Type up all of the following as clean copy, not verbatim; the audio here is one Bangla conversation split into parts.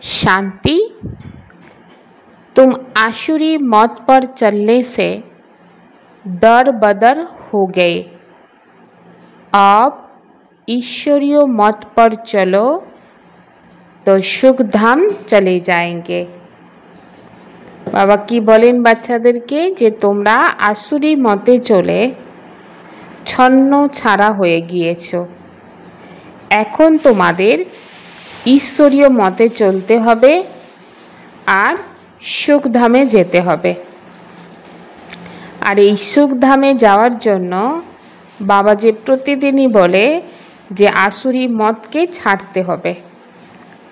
शांति। तुम आसुरी मौत पर चलने से दर बदर हो गए, अब ईश्वरीय मौत पर चलो तो सुख धाम चले जाएंगे। बाबा की बोलेन बाच्चादेरके जे तोमरा आसुरी मते चले छन्न छाड़ा हये गियेछो, एखन तोमादेर ईश्वरीय मते चलते हबे आर सुख धामे जेते हबे। आर एई सुख धामे जावार जन्य बाबा जे प्रतिदिनई बोले जे आसुरी मतके छाड़ते हबे,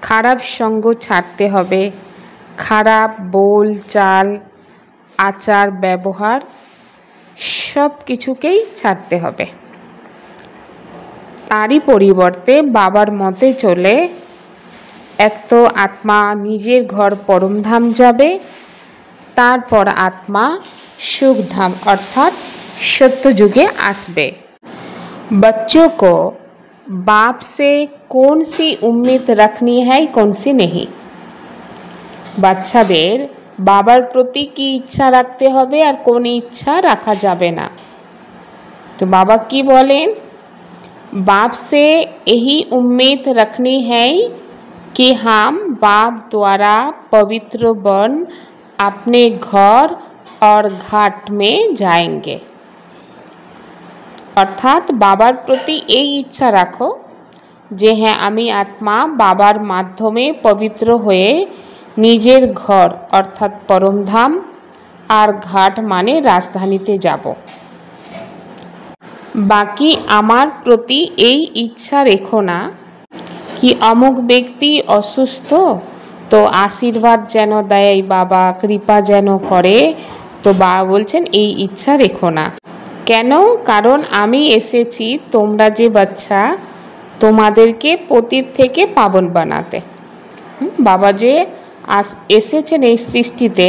खाराप संग छाड़ते हबे, खाराप बोल चाल आचार व्यवहार सब किछुकेई छाड़ते हबे। तारी परिवर्ते बाबार मते चले एक तो आत्मा निजेर घर परमधाम जाबे, तारपर आत्मा सुखधाम अर्थात सत्य युगे आसबे। बच्चों को बाप से कौन सी उम्मीद रखनी है कौन सी नहीं। बाच्चादेर बाबार प्रति की इच्छा रखते हबे और कोन इच्छा रखा जाबे ना। तो बाबा की बोलेन बाप से यही उम्मीद रखनी है कि हम बाप द्वारा पवित्र बन अपने घर और घाट में जाएंगे। अर्थात बाबार प्रति यही इच्छा रखो जे हैं आमी आत्मा बाबार माध्यमे पवित्र हुए निजेर घर अर्थात परमधाम और घाट माने राजधानीते जाबो। बाकी आमार प्रति यही इच्छा रेखो ना कि अमुक व्यक्ति असुस्थ तो आशीर्वाद जेनो देय बाबा कृपा जेनो करे। तो बाबा बोलছেন এই इच्छा रेखो ना। केनो कारण आमी एसेছি তোমরা যে বাচ্চা তোমাদেরকে পতিত থেকে পাবন বানাতে। বাবা যে এসেছেন এই সৃষ্টিতে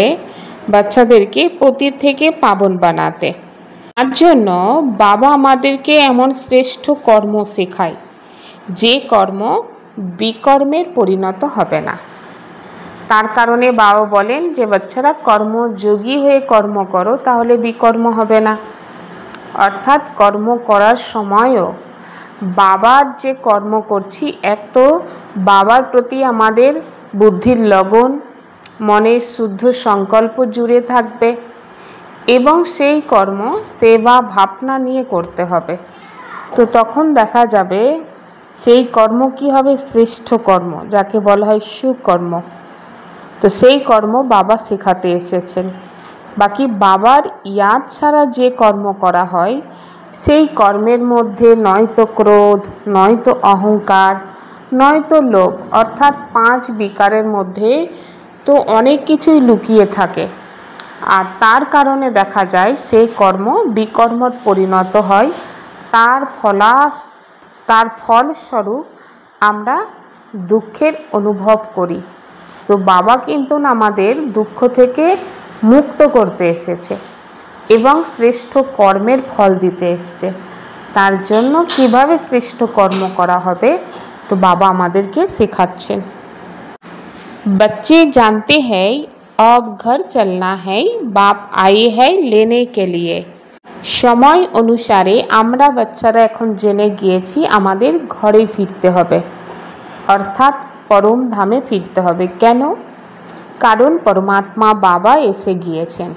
বাচ্চাদেরকে পতিত থেকে পাবন বানাতে। তার জন্য বাবা আমাদেরকে এমন শ্রেষ্ঠ কর্ম শেখায় যে কর্ম বিকর্মের পরিণত হবে না। তার কারণে বাবা বলেন যে বাচ্চারা কর্মযোগী হয়ে কর্ম করো তাহলে বিকর্ম হবে না। অর্থাৎ কর্ম করার সময়ও বাবার যে কর্ম করছি এক তো বাবার প্রতি আমাদের বুদ্ধির লগন মনের শুদ্ধ সংকল্প জুড়ে থাকবে এবং সেই কর্ম সেবা ভাবনা নিয়ে করতে হবে। তো তখন দেখা যাবে সেই কর্ম কি হবে শ্রেষ্ঠ কর্ম যাকে বলা হয় সুকর্ম। তো সেই কর্ম বাবা শেখাতে এসেছেন। বাকি বাবার ইয়াদ ছাড়া যে কর্ম করা হয় সেই কর্মের মধ্যে নয়তো ক্রোধ নয়তো অহংকার নয়তো লোভ অর্থাৎ পাঁচ বিকারের মধ্যে তো অনেক কিছুই লুকিয়ে থাকে। আর তার কারণে দেখা যায় সেই কর্ম বিকর্মত পরিণত হয়। তার ফলস্বরূপ আমরা দুঃখের অনুভব করি। তো বাবা কিন্তু আমাদের দুঃখ থেকে মুক্ত করতে এসেছে এবং শ্রেষ্ঠ কর্মের ফল দিতে এসেছে। তার জন্য কিভাবে শ্রেষ্ঠ কর্ম করা হবে তো বাবা আমাদেরকে শেখাচ্ছেন। बच्चे जानते हैं अब घर चलना है, बाप आए हैं लेने के लिए। समय अनुसारे আমরা বাচ্চারা এখন জেনে গিয়েছি আমাদের ঘরে ফিরতে হবে অর্থাৎ পরম ধামে ফিরতে হবে। কেন? কারণ পরমাত্মা বাবা এসে গিয়েছেন।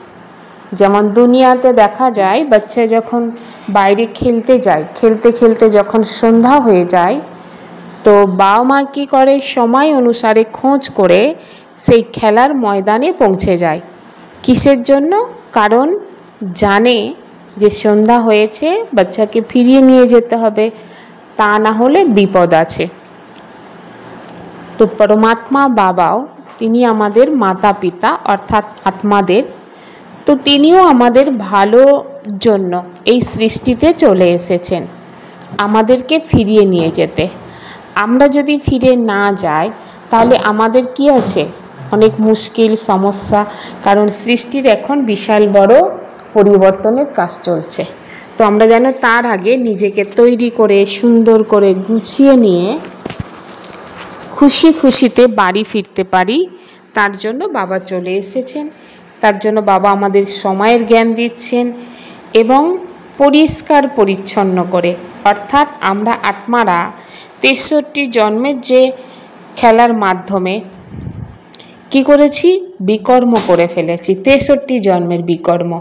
যেমন দুনিয়াতে দেখা যায় বাচ্চা যখন বাইরে খেলতে যায় খেলতে খেলতে যখন সন্ধ্যা হয়ে যায় তো বাবা মা কী করে সময় অনুসারে খোঁজ করে সেই খেলার ময়দানে পৌঁছে যায়। কিসের জন্য? কারণ জানে যে সন্ধ্যা হয়েছে বাচ্চাকে ফিরিয়ে নিয়ে যেতে হবে, তা না হলে বিপদ আছে। তো পরমাত্মা বাবাও তিনি আমাদের মাতা পিতা অর্থাৎ আত্মাদের, তো তিনিও আমাদের ভালোর জন্য এই সৃষ্টিতে চলে এসেছেন আমাদেরকে ফিরিয়ে নিয়ে যেতে। আমরা যদি ফিরে না যাই তাহলে আমাদের কি আছে অনেক মুশকিল সমস্যা, কারণ সৃষ্টির এখন বিশাল বড় পরিবর্তনের কাজ চলছে। তো আমরা যেন তার আগে নিজেকে তৈরি করে সুন্দর করে গুছিয়ে নিয়ে খুশি খুশিতে বাড়ি ফিরতে পারি, তার জন্য বাবা চলে এসেছেন। তার জন্য বাবা আমাদের সময়ের জ্ঞান দিচ্ছেন এবং পরিষ্কার পরিচ্ছন্ন করে, অর্থাৎ আমরা আত্মারা 63 জন্মের যে খেলার মাধ্যমে কি করেছি, বিকর্ম করে ফেলেছি। 63 জন্মের বিকর্ম,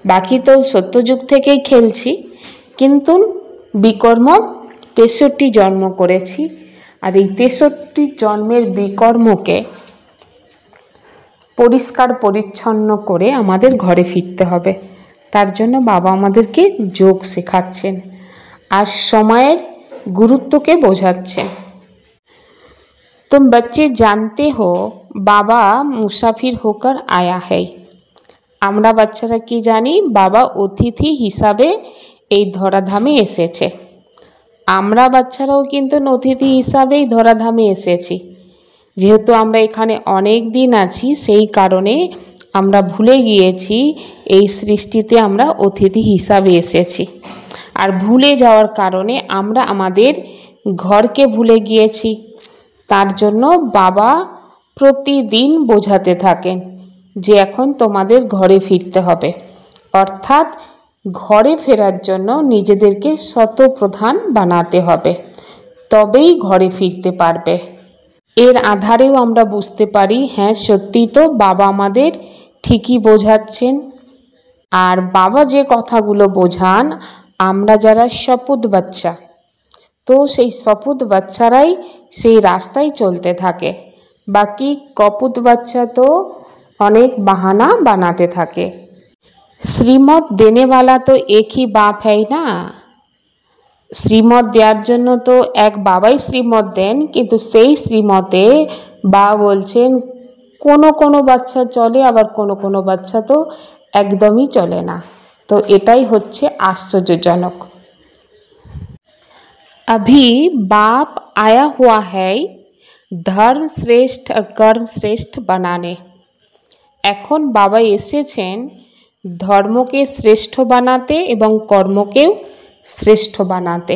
বাকি তো সত্যযুগ থেকেই খেলছি, কিন্তু বিকর্ম 63 জন্ম করেছি। আর এই 63 জন্মের বিকর্মকে পরিষ্কার পরিচ্ছন্ন করে আমাদের ঘরে ফিরতে হবে। তার জন্য বাবা আমাদেরকে যোগ শেখাচ্ছেন আর সময়ের গুরুত্বকে বোঝাচ্ছেন। तुम बच्चे जानते हो बाबा मुसाफिर होकर आया है। আমরা বাচ্চারা কি জানি, বাবা অতিথি হিসাবে এই ধরাধামে এসেছে। আমরা বাচ্চারাও কিন্তু অতিথি হিসাবেই ধরাধামে এসেছি। যেহেতু আমরা এখানে অনেক দিন আছি, সেই কারণে আমরা ভুলে গিয়েছি এই সৃষ্টিতে আমরা অতিথি হিসাবে এসেছি। আর ভুলে যাওয়ার কারণে আমরা আমাদের ঘরকে ভুলে গিয়েছি। তার জন্য বাবা প্রতিদিন বোঝাতে থাকেন যে এখন তোমাদের ঘরে ফিরতে হবে, অর্থাৎ ঘরে ফেরার জন্য নিজেদেরকে শতপ্রধান বানাতে হবে, তবেই ঘরে ফিরতে পারবে। এর আধারেও আমরা বুঝতে পারি, হ্যাঁ সত্যিই তো বাবা আমাদের ঠিকই বোঝাচ্ছেন। আর বাবা যে কথাগুলো বোঝান, আমরা যারা শপুত বাচ্চা, তো সেই শপুত বাচ্চারাই সেই রাস্তায় চলতে থাকে। বাকি কপুত বাচ্চা তো অনেক বাহানা বানাতে থাকে। শ্রীমত দেনেওয়ালা তো একই বাপ হ্যায় না। শ্রীমত দেওয়ার জন্য তো এক বাবাই শ্রীমত দেন, কিন্তু সেই শ্রীমতে বাবা বলছেন কোনো কোনো বাচ্চা চলে, আবার কোনো কোনো বাচ্চা তো একদমই চলে না। তো এটাই হচ্ছে আশ্চর্যজনক। अभी बाप आया हुआ है धर्म श्रेष्ठ और कर्म श्रेष्ठ बनाने। এখন বাবা এসেছেন ধর্মকে শ্রেষ্ঠ বানাতে এবং কর্মকেও শ্রেষ্ঠ বানাতে।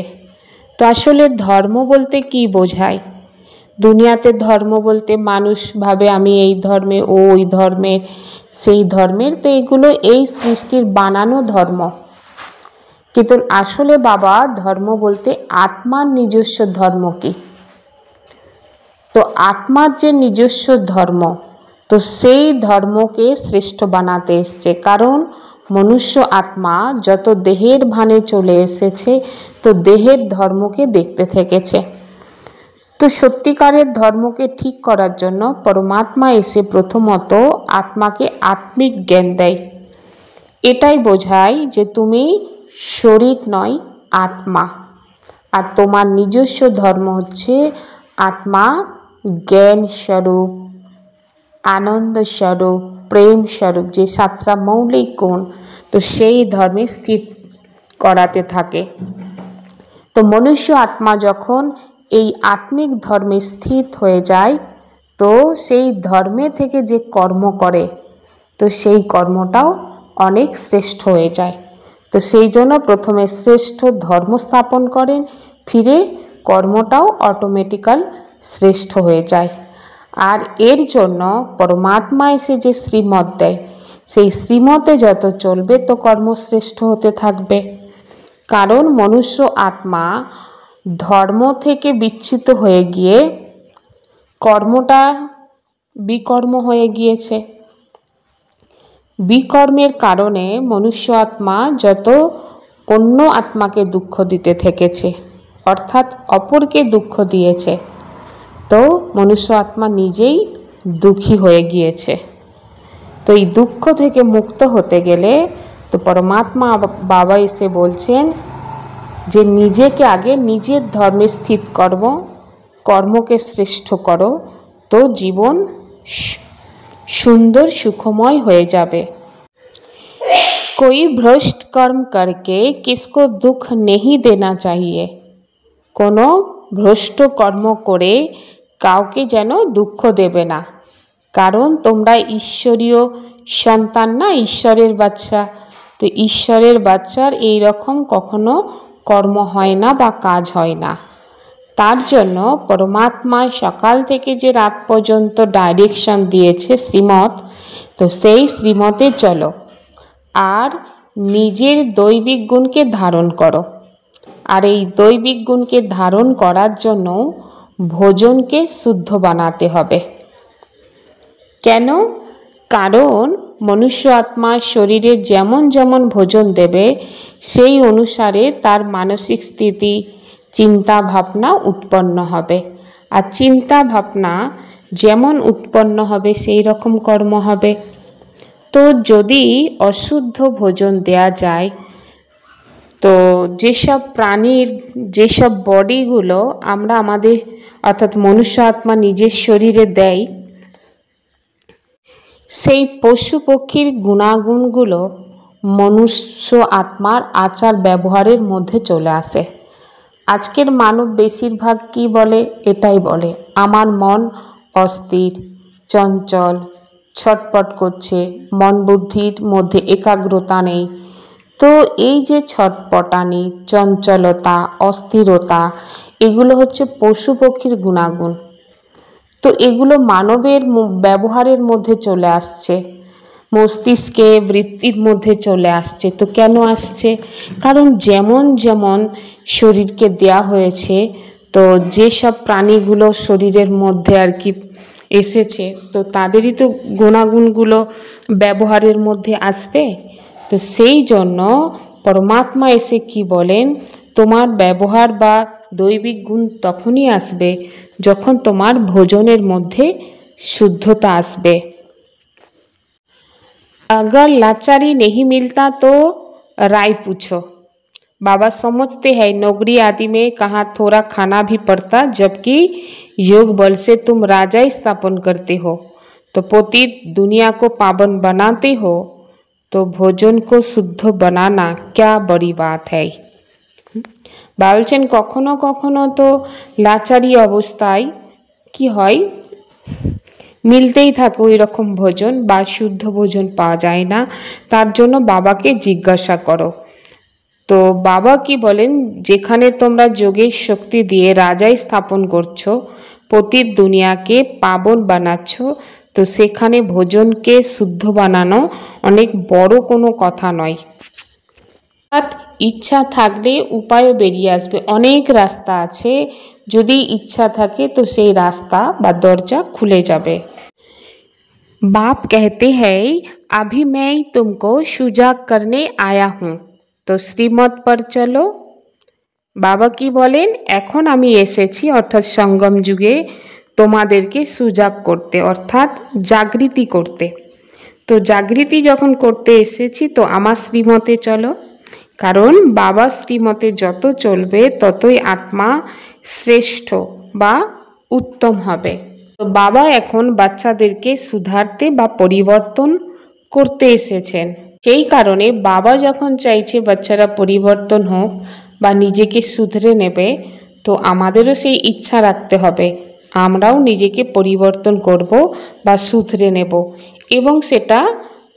তো আসলে ধর্ম বলতে কি বোঝায়? দুনিয়াতে ধর্ম বলতে মানুষ ভাবে আমি এই ধর্মে, ও ওই ধর্মের, সেই ধর্মের, তো এগুলো এই সৃষ্টির বানানো ধর্ম। কিন্তু আসলে বাবা ধর্ম বলতে আত্মার নিজস্ব ধর্ম কি, তো আত্মার যে নিজস্ব ধর্ম, তো সেই ধর্মকে শ্রেষ্ঠ বানাতে এসছে। কারণ মনুষ্য আত্মা যত দেহের ভানে চলে এসেছে, তো দেহের ধর্মকে দেখতে থেকেছে। তো সত্যিকারের ধর্মকে ঠিক করার জন্য পরমাত্মা এসে প্রথমত আত্মাকে আত্মিক জ্ঞান দেয়। এটাই বোঝায় যে তুমি শরীর নয়, আত্মা। আর তোমার নিজস্ব ধর্ম হচ্ছে আত্মা জ্ঞান স্বরূপ, আনন্দ স্বরূপ, প্রেম স্বরূপ, যে 7টা মৌলিক গুণ, তো সেই ধর্মে স্থির করাতে থাকে। তো মনুষ্য আত্মা যখন এই আত্মিক ধর্মে স্থির হয়ে যায়, তো সেই ধর্মে থেকে যে কর্ম করে, তো সেই কর্মটাও অনেক শ্রেষ্ঠ হয়ে যায়। তো সেই জন্য প্রথমে শ্রেষ্ঠ ধর্ম স্থাপন করেন, ফিরে কর্মটাও অটোমেটিক্যাল শ্রেষ্ঠ হয়ে যায়। আর এর জন্য পরমাত্মা এসে যে শ্রীমত দেয়, সেই শ্রীমতে যত চলবে তো কর্মশ্রেষ্ঠ হতে থাকবে। কারণ মনুষ্য আত্মা ধর্ম থেকে বিচ্যুত হয়ে গিয়ে কর্মটা বিকর্ম হয়ে গিয়েছে। বিকর্মের কারণে মনুষ্য আত্মা যত অন্য আত্মাকে দুঃখ দিতে থেকেছে, অর্থাৎ অপরকে দুঃখ দিয়েছে, তো মনুষ্য আত্মা নিজেই দুঃখী হয়ে গিয়েছে। তো এই দুঃখ থেকে মুক্ত হতে গেলে তো পরমাত্মা বাবা এসে বলছেন যে নিজেকে আগে নিজের ধর্মে স্থিত করো, কর্মকে শ্রেষ্ঠ করো, তো জীবন সুন্দর সুখময় হয়ে যাবে। कोई भ्रष्ट कर्म करके किसको दुख नहीं देना चाहिए। কোনো ভ্রষ্ট কর্ম করে কাউকে যেন দুঃখ দেবে না। কারণ তোমরা ঈশ্বরীয় সন্তান না, ঈশ্বরের বাচ্চা। তো ঈশ্বরের বাচ্চার এই রকম কখনো কর্ম হয় না বা কাজ হয় না। তার জন্য পরমাত্মা সকাল থেকে যে রাত পর্যন্ত ডাইরেকশন দিয়েছে শ্রীমত, তো সেই শ্রীমতে চলো আর নিজের দৈবিক গুণকে ধারণ করো। আর এই দৈবিক গুণকে ধারণ করার জন্য ভোজনকে শুদ্ধ বানাতে হবে। কেন? কারণ মনুষ্য আত্মা শরীরে যেমন যেমন ভোজন দেবে সেই অনুসারে তার মানসিক স্থিতি, চিন্তা ভাবনা উৎপন্ন হবে। আর চিন্তা ভাবনা যেমন উৎপন্ন হবে সেই রকম কর্ম হবে। তো যদি অশুদ্ধ ভোজন দেয়া যায়, তো যেসব প্রাণীর যেসব বডিগুলো আমরা আমাদের অর্থাৎ মনুষ্য আত্মা নিজের শরীরে দেয়, সেই পশু পক্ষীর গুণাগুণগুলো মনুষ্য আত্মার আচার ব্যবহারের মধ্যে চলে আসে। আজকের মানব বেশিরভাগ কি বলে? এটাই বলে, আমার মন অস্থির, চঞ্চল, ছটপট করছে, মন বুদ্ধির মধ্যে একাগ্রতা নেই। তো এই যে ছটপটানি, চঞ্চলতা, অস্থিরতা, এগুলো হচ্ছে পশু পক্ষীর গুণাগুণ। তো এগুলো মানবের ব্যবহারের মধ্যে চলে আসছে, মস্তিষ্কে বৃত্তির মধ্যে চলে আসছে। তো কেন আসছে? কারণ যেমন যেমন শরীরকে দেয়া হয়েছে, তো যেসব প্রাণীগুলো শরীরের মধ্যে আর কি এসেছে, তো তাদেরই তো গুণাগুণগুলো ব্যবহারের মধ্যে আসবে। তো সেই জন্য পরমাত্মা এসে কি বলেন, তোমার ব্যবহার বা দৈবিক গুণ তখনই আসবে যখন তোমার ভোজনের মধ্যে शुद्धता आसबे। अगर लाचारी नहीं मिलता तो राय पूछो। बाबा समझते हैं नौकरी आदि में कहाँ थोड़ा खाना भी पड़ता, जबकि योग बल से तुम राजा स्थापन करते हो, तो पतित दुनिया को पावन बनाते हो, तो भोजन को शुद्ध बनाना क्या बड़ी बात है। বলছেন কখনো কখনো তো লাচারি অবস্থায় কি হয়, মিলতেই থাকে ওই রকম ভোজন বা শুদ্ধ ভোজন পাওয়া যায় না। তার জন্য বাবাকে জিজ্ঞাসা করো। তো বাবা কি বলেন, যেখানে তোমরা যোগের শক্তি দিয়ে রাজাই স্থাপন করছো, পতিত দুনিয়াকে পাবন বানাচ্ছ, তো সেখানে ভোজনকে শুদ্ধ বানানো অনেক বড় কোনো কথা নয়। ইচ্ছা থাকলে উপায়ও বেরিয়ে আসবে, অনেক রাস্তা আছে, যদি ইচ্ছা থাকে তো সেই রাস্তা বা দরজা খুলে যাবে। बाप कहते हैं अभी मैं तुमको सुजाग करने आया हूँ, तो श्रीमत पर चलो। बाबा की बोलें এখন আমি এসেছি অর্থাৎ সঙ্গম যুগে তোমাদেরকে সুজাগ করতে অর্থাৎ জাগৃতি করতে। তো জাগৃতি যখন করতে এসেছি তো আমার শ্রীমতে চলো, কারণ বাবা শ্রীমতে যত চলবে ততই আত্মা শ্রেষ্ঠ বা উত্তম হবে। তো বাবা এখন বাচ্চাদেরকে সুধারতে বা পরিবর্তন করতে এসেছেন। সেই কারণে বাবা যখন চাইছে বাচ্চারা পরিবর্তন হোক বা নিজেকে শুধরে নেবে, তো আমাদেরও সেই ইচ্ছা রাখতে হবে আমরাও নিজেকে পরিবর্তন করব বা শুধরে নেব, এবং সেটা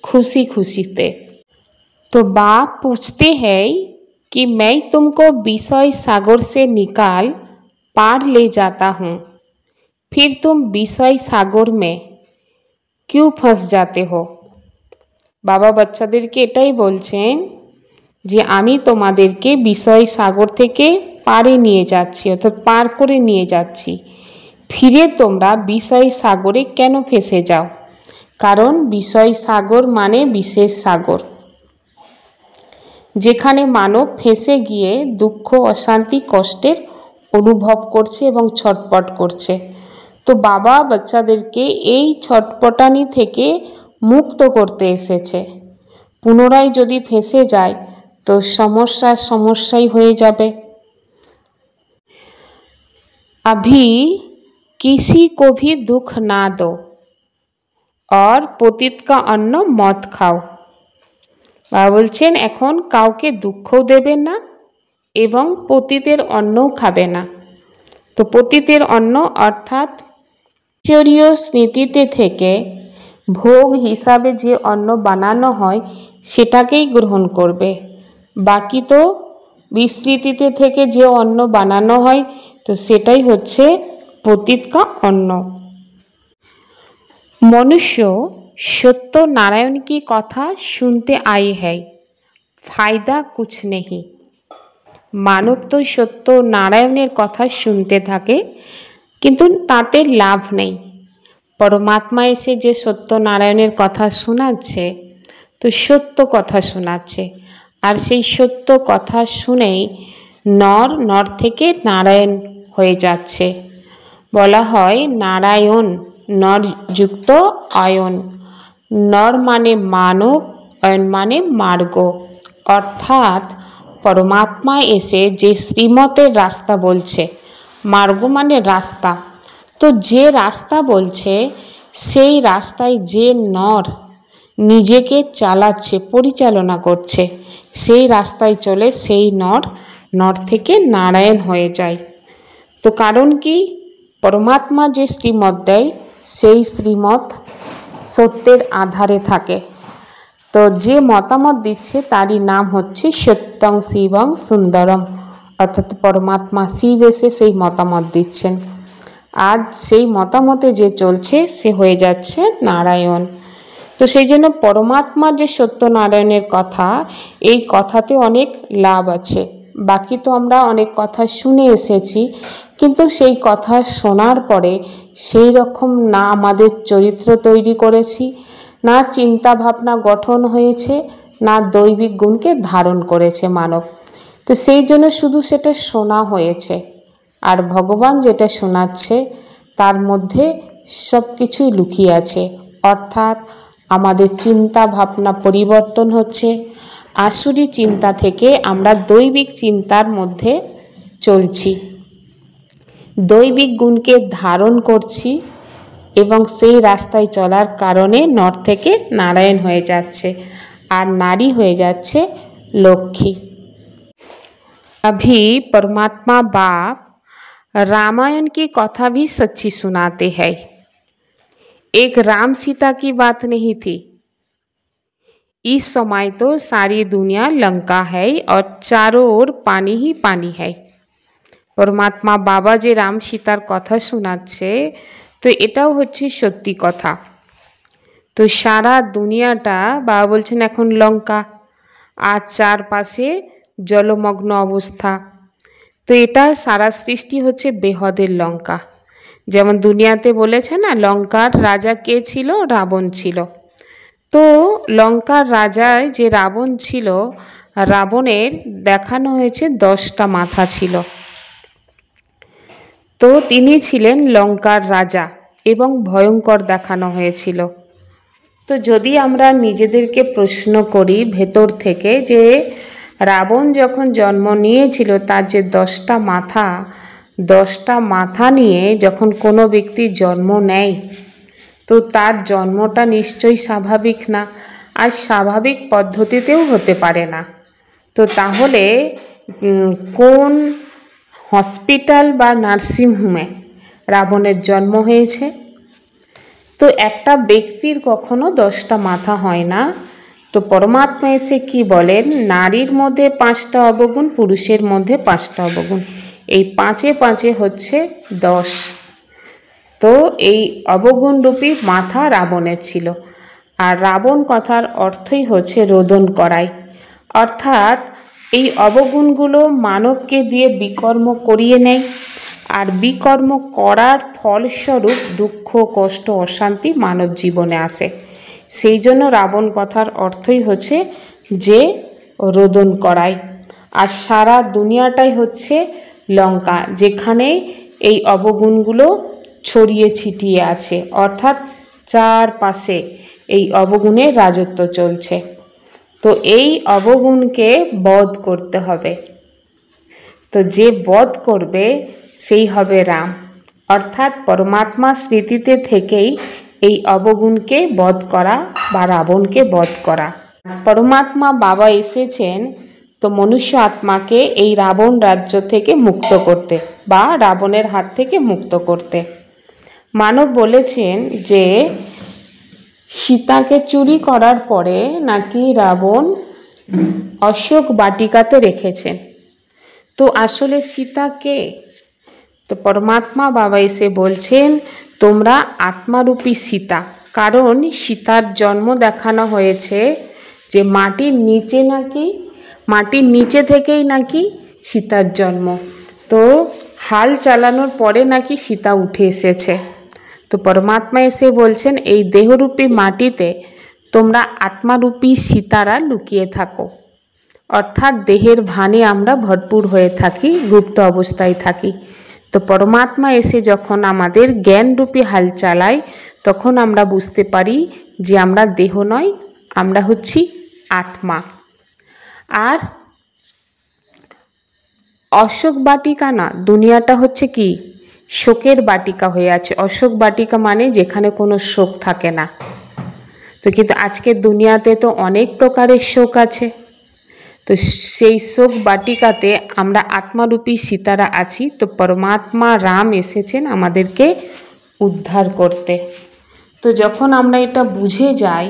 খুশি খুশিতে। तो बाप पूछते हैं कि मैं तुमको विषय सागर से निकाल पार ले जाता हूँ, फिर तुम विषय सागर में क्यों फंस जाते हो। बाबा বাচ্চাদেরকে এটাই বলছেন যে আমি তোমাদেরকে বিষয় সাগর থেকে পারে নিয়ে যাচ্ছি অর্থাৎ পার করে নিয়ে যাচ্ছি, ফিরে তোমরা বিষয় সাগরে কেন ফেসে যাও। কারণ বিষয় সাগর মানে বিশেষ সাগর, যেখানে মানব ফেসে গিয়ে দুঃখ, অশান্তি, কষ্টের অনুভব করছে এবং ছটপট করছে। তো বাবা বাচ্চাদেরকে এই ছটপটানি থেকে মুক্ত করতে এসেছে। পুনরায় যদি ফেসে যায় তো সমস্যাই হয়ে যাবে। अभी किसी को भी दुख ना दो और पतित का अन्न मत खाओ। বাবা বলছেন এখন কাউকে দুঃখও দেবেন না এবং পতিতের অন্নও খাবে না। তো পতিতের অন্ন অর্থাৎ ঈশ্বরীয় স্মৃতিতে থেকে ভোগ হিসাবে যে অন্ন বানানো হয় সেটাকেই গ্রহণ করবে। বাকি তো বিস্মৃতিতে থেকে যে অন্ন বানানো হয় তো সেটাই হচ্ছে পতিত কা অন্ন। मनुष्य सत्य नारायण की कथा सुनते आए हैं, फायदा कुछ नहीं। मानव तो सत्य नारायणের কথা শুনতে থাকে, কিন্তু তাতে লাভ নেই। পরমাত্মা এসে যে সত্য নারায়ণের কথা শোনাচ্ছে, তো সত্য কথা শোনাচ্ছে, আর সেই সত্য কথা শুনেই নর থেকে নারায়ণ হয়ে যাচ্ছে। বলা হয় নারায়ণ নর যুক্ত অয়ন। নর মানে মানব, অয়ন মানে মার্গ। অর্থাৎ পরমাত্মা এসে যে শ্রীমতের রাস্তা বলছে, মার্গ মানে রাস্তা, তো যে রাস্তা বলছে সেই রাস্তায় যে নর নিজেকে চালাচ্ছে, পরিচালনা করছে, সেই রাস্তায় চলে সেই নর থেকে নারায়ণ হয়ে যায়। তো কারণ কি, পরমাত্মা যে শ্রীমত দেয় সেই শ্রীমত সত্যের আধারে থাকে। তো যে মতামত দিচ্ছে তারই নাম হচ্ছে সত্যং শিবং সুন্দরম, অর্থাৎ পরমাত্মা শিব এসে সেই মতামত দিচ্ছেন। আজ সেই মতামতে যে চলছে সে হয়ে যাচ্ছে নারায়ণ। তো সেই জন্য পরমাত্মার যে সত্যনারায়ণের কথা, এই কথাতে অনেক লাভ আছে। বাকি তো আমরা অনেক কথা শুনে এসেছি, কিন্তু সেই কথা শোনার পরে সেই রকম না আমাদের চরিত্র তৈরি করেছি, না চিন্তা ভাবনা গঠন হয়েছে, না দৈবিক গুণকে ধারণ করেছে মানব। তো সেই জন্য শুধু সেটা শোনা হয়েছে। আর ভগবান যেটা শোনাচ্ছে তার মধ্যে সব কিছুই লুকিয়ে আছে। অর্থাৎ আমাদের চিন্তা ভাবনা পরিবর্তন হচ্ছে, আসুরি চিন্তা থেকে আমরা দৈবিক চিন্তার মধ্যে চলছি, দৈবিক গুণকে ধারণ করছি, এবং সেই রাস্তায় চলার কারণে নর থেকে নারায়ণ হয়ে যাচ্ছে, আর নারী হয়ে যাচ্ছে লক্ষ্মী। अभी परमात्मा बाप रामायण की कथा भी सच्ची सुनाते हैं। एक राम सीता की बात नहीं थी। इस समय तो सारी दुनिया लंका है और चारों ओर पानी ही पानी है। परमात्मा बाबा जे राम सीतार कथा शोनाচ্ছে, तो এটাও হচ্ছে সত্যি কথা। তো সারা দুনিয়াটা বাবা বলছেন এখন লঙ্কা, আর চারপাশে জলমগ্ন অবস্থা। তো এটা সারা সৃষ্টি হচ্ছে বেহদের লঙ্কা। যেমন দুনিয়াতে বলেছে না, লঙ্কার রাজা কে ছিল? রাবণ ছিল। তো লঙ্কার রাজায় যে রাবণ ছিল, রাবণের দেখানো হয়েছে 10টা মাথা ছিল। তো তিনি ছিলেন লঙ্কার রাজা এবং ভয়ঙ্কর দেখানো হয়েছিল। তো যদি আমরা নিজেদেরকে প্রশ্ন করি ভেতর থেকে, যে রাবণ যখন জন্ম নিয়েছিল তার যে 10টা মাথা, 10টা মাথা নিয়ে যখন কোনো ব্যক্তি জন্ম নেয়, তো তার জন্মটা নিশ্চয়ই স্বাভাবিক না, আর স্বাভাবিক পদ্ধতিতেও হতে পারে না। তো তাহলে কোন হসপিটাল বা নার্সিংহোমে রাবণের জন্ম হয়েছে? তো একটা ব্যক্তির কখনো 10টা মাথা হয় না। তো পরমাত্মা এসে কি বলেন, নারীর মধ্যে 5টা অবগুণ, পুরুষের মধ্যে 5টা অবগুণ, এই 5-এ 5-এ হচ্ছে 10। তো এই অবগুণ রূপী মাথা রাবণের ছিল। আর রাবণ কথার অর্থই হচ্ছে রোদন করাই, অর্থাৎ এই অবগুণগুলো মানবকে দিয়ে বিকর্ম করিয়ে নেয়, আর বিকর্ম করার ফলস্বরূপ দুঃখ, কষ্ট, অশান্তি মানব জীবনে আসে। সেই জন্য রাবণ কথার অর্থই হচ্ছে যে রোদন করায়। আর সারা দুনিয়াটাই হচ্ছে লঙ্কা, যেখানে এই অবগুণগুলো ছড়িয়ে ছিটিয়ে আছে, অর্থাৎ চারপাশে এই অবগুণের রাজত্ব চলছে। তো এই অবগুণকে বধ করতে হবে। তো যে বধ করবে সেই হবে রাম, অর্থাৎ পরমাত্মা স্মৃতিতে থেকেই এই অবগুণকে বধ করা বা রাবণকে বধ করা। পরমাত্মা বাবা এসেছেন তো মনুষ্য আত্মাকে এই রাবণ রাজ্য থেকে মুক্ত করতে বা রাবণের হাত থেকে মুক্ত করতে। মানব বলেছেন যে সীতাকে চুরি করার পরে নাকি রাবণ অশোক বাটিকাতে রেখেছেন। তো আসলে সীতা কে? তো পরমাত্মা বাবা এসে বলছেন তোমরা আত্মারূপী সীতা, কারণ সীতার জন্ম দেখানো হয়েছে যে মাটির নিচে থেকেই নাকি সীতার জন্ম। তো হাল চালানোর পরে নাকি সীতা উঠে এসেছে। তো পরমাত্মা এসে বলছেন এই দেহরূপী মাটিতে তোমরা আত্মারূপী সীতারা লুকিয়ে থাকো, অর্থাৎ দেহের ভানে আমরা ভরপুর হয়ে থাকি, গুপ্ত অবস্থায় থাকি। তো পরমাত্মা এসে যখন আমাদের জ্ঞানরূপী হাল চালায় তখন আমরা বুঝতে পারি যে আমরা দেহ নয়, আমরা হচ্ছি আত্মা। আর অশোক বাটিকা না, দুনিয়াটা হচ্ছে কি শোকের বাটিকা হয়ে আছে। অশোক বাটিকা মানে যেখানে কোনো শোক থাকে না। তো কিন্তু আজকের দুনিয়াতে তো অনেক প্রকারের শোক আছে। তো সেই শোক বাটিকাতে আমরা আত্মারূপী সীতারা আছি। তো পরমাত্মা রাম এসেছেন আমাদেরকে উদ্ধার করতে। তো যখন আমরা এটা বুঝে যাই,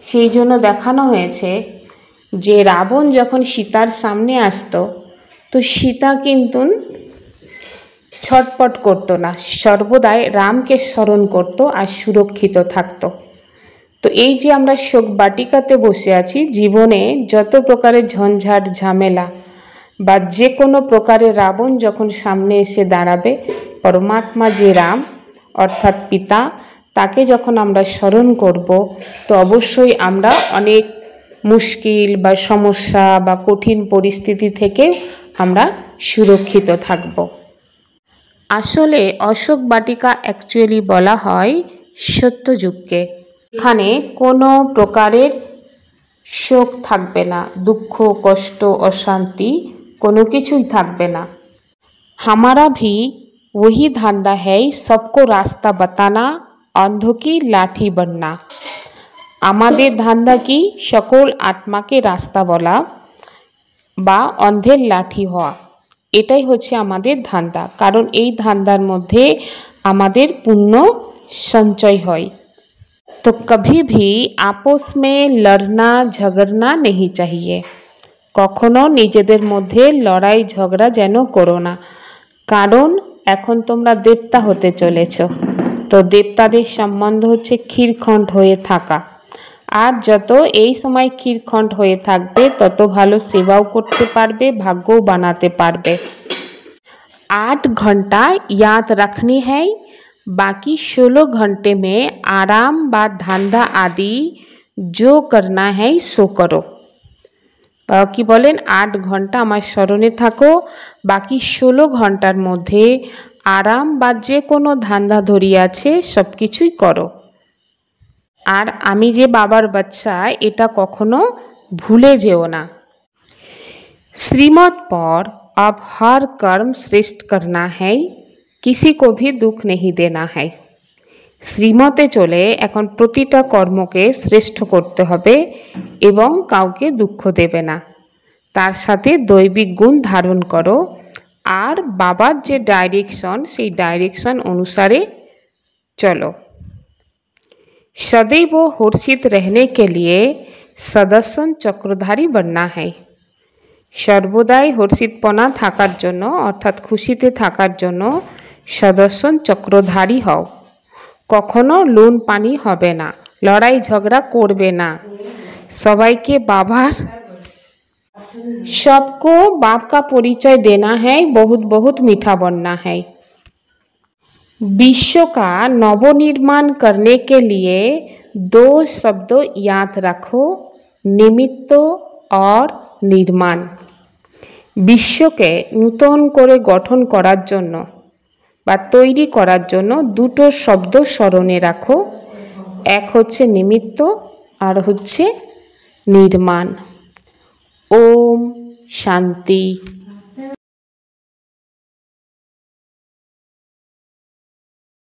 সেই জন্য দেখানো হয়েছে যে রাবণ যখন সীতার সামনে আসতো তো সীতা কিন্তু ছটপট করতো না, সর্বদাই রামকে স্মরণ করতো আর সুরক্ষিত থাকতো। তো এই যে আমরা শোক বাটিকাতে বসে আছি, জীবনে যত প্রকারের ঝঞ্ঝাট ঝামেলা বা যে কোনো প্রকারের রাবণ যখন সামনে এসে দাঁড়াবে, পরমাত্মা যে রাম অর্থাৎ পিতা, তাকে যখন আমরা স্মরণ করব তো অবশ্যই আমরা অনেক মুশকিল বা সমস্যা বা কঠিন পরিস্থিতি থেকে আমরা সুরক্ষিত থাকব। আসলে অশোক বাটিকা অ্যাকচুয়ালি বলা হয় সত্যযুগকে। এখানে কোনো প্রকারের শোক থাকবে না, দুঃখ কষ্ট অশান্তি কোনো কিছুই থাকবে না। हमारा भी वही धंधा है सबको रास्ता बताना, अंधों की लाठी बनना। আমাদের ধান্দা কি সকল আত্মাকে রাস্তা বলা বা অন্ধের লাঠি হওয়া, এটাই হচ্ছে আমাদের ধান্দা। কারণ এই ধান্দার মধ্যে আমাদের পুণ্য সঞ্চয় হয়। तो कभी भी आपस में लड़ना झगड़ना नहीं चाहिए। কখনো নিজেদের মধ্যে লড়াই ঝগড়া যেন করো না, কারণ এখন তোমরা দেবতা হতে চলেছ। তো দেবতাদের সম্বন্ধ হচ্ছে ক্ষীরখণ্ড হয়ে থাকা। আর যত এই সময় ক্ষীরখণ্ড হয়ে থাকবে তত ভালো সেবাও করতে পারবে, ভাগ্যও বানাতে পারবে। 8 घंटा याद रखनी है, बाकी 16 घंटे में आराम व धंधा आदि जो करना है सो करो। কি বলেন 8 ঘন্টা আমার স্মরণে থাকো, বাকি 16 ঘন্টার মধ্যে আরাম বা যে কোনো ধান্দা ধরি আছে সব কিছুই করো। আর আমি যে বাবার বাচ্চা এটা কখনো ভুলে যেও না। श्रीमत पर अब हर कर्म श्रेष्ठ करना है, किसी को भी दुख नहीं देना है। শ্রীমতে চলে এখন প্রতিটা কর্মকে শ্রেষ্ঠ করতে হবে এবং কাউকে দুঃখ দেবে না। তার সাথে দৈবিক গুণ ধারণ করো আর বাবার যে ডাইরেকশন সেই ডাইরেকশন অনুসারে চলো। सदैव हर्षित रहने के लिए सदस्सन चक्रधारी बनना है। সর্বদাই হর্ষিতপনা থাকার জন্য অর্থাৎ খুশিতে থাকার জন্য সদস্যন চক্রধারী হও। কখনো লোন পানি হবে না, লড়াই ঝগড়া করবে না, সবাইকে বাবার सबको बाप का परिचय देना है, बहुत बहुत मीठा बनना है। विश्व का नवनिर्माण करने के लिए 2 शब्द याद रखो, निमित्त और निर्माण। বিশ্বকে নূতন করে গঠন করার জন্য বা তৈরি করার জন্য 2টো শব্দ স্মরণে রাখো, এক হচ্ছে নিমিত্ত আর হচ্ছে নির্মাণ। ওম শান্তি।